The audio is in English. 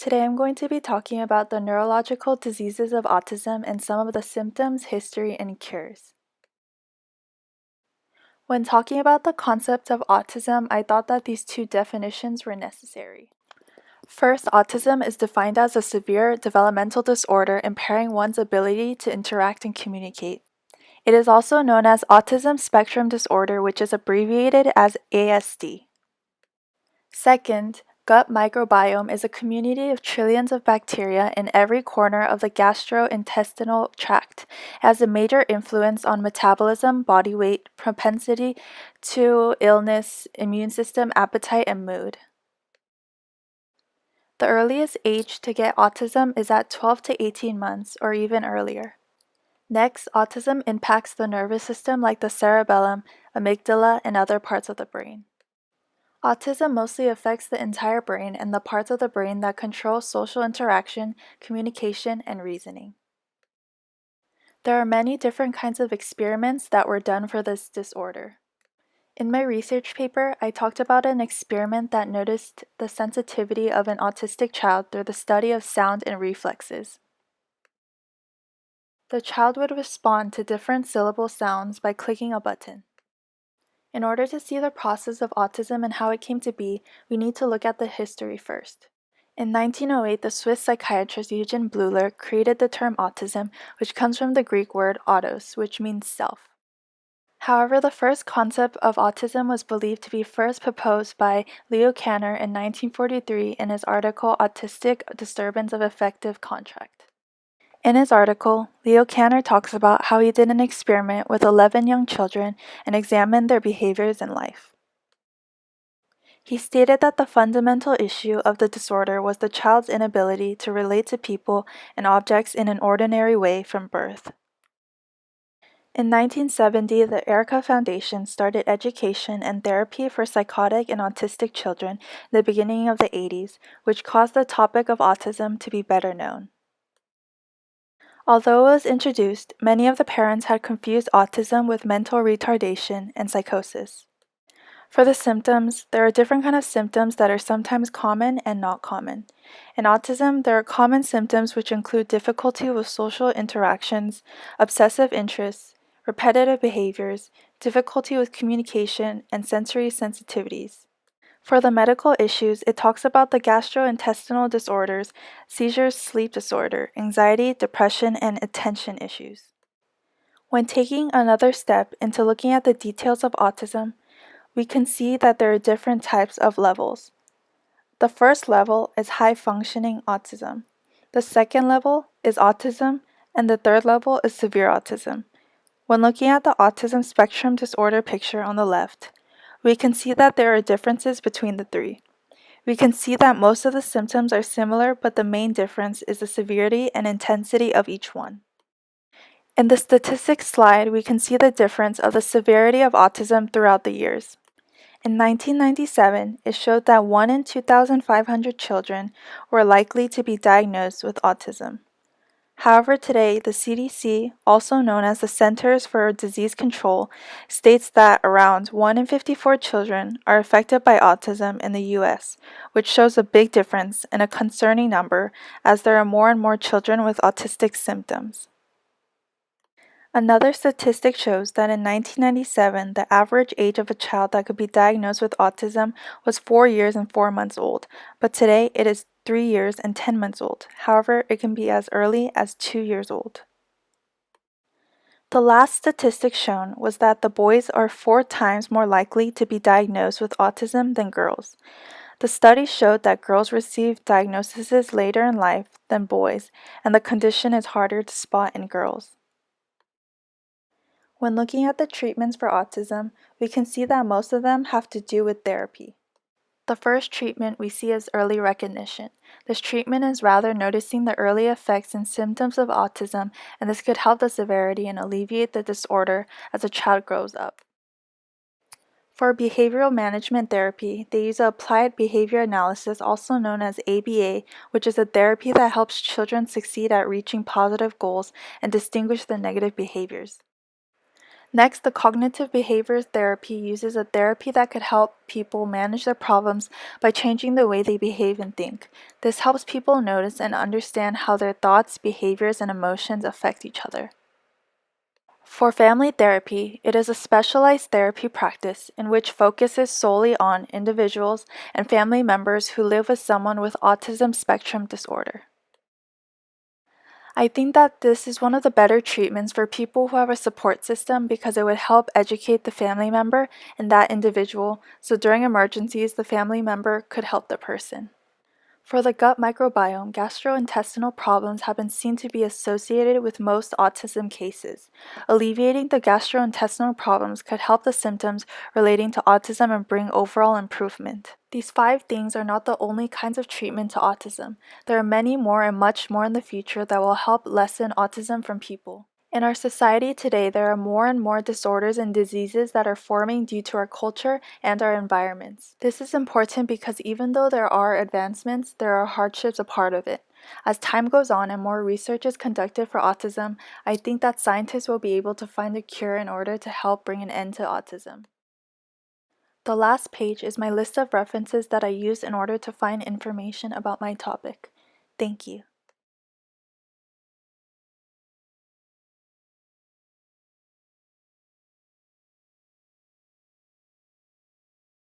Today I'm going to be talking about the neurological diseases of autism and some of the symptoms, history, and cures. When talking about the concept of autism, I thought that these two definitions were necessary. First, autism is defined as a severe developmental disorder impairing one's ability to interact and communicate. It is also known as autism spectrum disorder, which is abbreviated as ASD. Second, gut microbiome is a community of trillions of bacteria in every corner of the gastrointestinal tract. It has a major influence on metabolism, body weight, propensity to illness, immune system, appetite, and mood. The earliest age to get autism is at 12 to 18 months or even earlier. Next, autism impacts the nervous system like the cerebellum, amygdala, and other parts of the brain. Autism mostly affects the entire brain and the parts of the brain that control social interaction, communication, and reasoning. There are many different kinds of experiments that were done for this disorder. In my research paper, I talked about an experiment that noticed the sensitivity of an autistic child through the study of sound and reflexes. The child would respond to different syllable sounds by clicking a button. In order to see the process of autism and how it came to be, we need to look at the history first. In 1908, the Swiss psychiatrist Eugen Bleuler created the term autism, which comes from the Greek word autos, which means self. However, the first concept of autism was believed to be first proposed by Leo Kanner in 1943 in his article Autistic Disturbance of Affective Contract. In his article, Leo Kanner talks about how he did an experiment with 11 young children and examined their behaviors in life. He stated that the fundamental issue of the disorder was the child's inability to relate to people and objects in an ordinary way from birth. In 1970, the Erica Foundation started education and therapy for psychotic and autistic children in the beginning of the 80s, which caused the topic of autism to be better known. Although it was introduced, many of the parents had confused autism with mental retardation and psychosis. For the symptoms, there are different kinds of symptoms that are sometimes common and not common. In autism, there are common symptoms which include difficulty with social interactions, obsessive interests, repetitive behaviors, difficulty with communication, and sensory sensitivities. For the medical issues, it talks about the gastrointestinal disorders, seizures, sleep disorder, anxiety, depression, and attention issues. When taking another step into looking at the details of autism, we can see that there are different types of levels. The first level is high-functioning autism. The second level is autism, and the third level is severe autism. When looking at the autism spectrum disorder picture on the left, we can see that there are differences between the three. We can see that most of the symptoms are similar, but the main difference is the severity and intensity of each one. In the statistics slide, we can see the difference of the severity of autism throughout the years. In 1997, it showed that 1 in 2,500 children were likely to be diagnosed with autism. However, today, the CDC, also known as the Centers for Disease Control, states that around 1 in 54 children are affected by autism in the U.S., which shows a big difference and a concerning number as there are more and more children with autistic symptoms. Another statistic shows that in 1997, the average age of a child that could be diagnosed with autism was 4 years and 4 months old, but today it is 3 years and 10 months old. However, it can be as early as 2 years old. The last statistic shown was that the boys are 4 times more likely to be diagnosed with autism than girls. The study showed that girls receive diagnoses later in life than boys, and the condition is harder to spot in girls. When looking at the treatments for autism, we can see that most of them have to do with therapy. The first treatment we see is early recognition. This treatment is rather noticing the early effects and symptoms of autism, and this could help the severity and alleviate the disorder as a child grows up. For behavioral management therapy, they use applied behavior analysis, also known as ABA, which is a therapy that helps children succeed at reaching positive goals and distinguish the negative behaviors. Next, the cognitive behavior therapy uses a therapy that could help people manage their problems by changing the way they behave and think. This helps people notice and understand how their thoughts, behaviors, and emotions affect each other. For family therapy, it is a specialized therapy practice in which focuses solely on individuals and family members who live with someone with autism spectrum disorder. I think that this is one of the better treatments for people who have a support system because it would help educate the family member and that individual, so during emergencies, the family member could help the person. For the gut microbiome, gastrointestinal problems have been seen to be associated with most autism cases. Alleviating the gastrointestinal problems could help the symptoms relating to autism and bring overall improvement. These 5 things are not the only kinds of treatment to autism. There are many more and much more in the future that will help lessen autism from people. In our society today, there are more and more disorders and diseases that are forming due to our culture and our environments. This is important because even though there are advancements, there are hardships a part of it. As time goes on and more research is conducted for autism, I think that scientists will be able to find a cure in order to help bring an end to autism. The last page is my list of references that I use in order to find information about my topic. Thank you.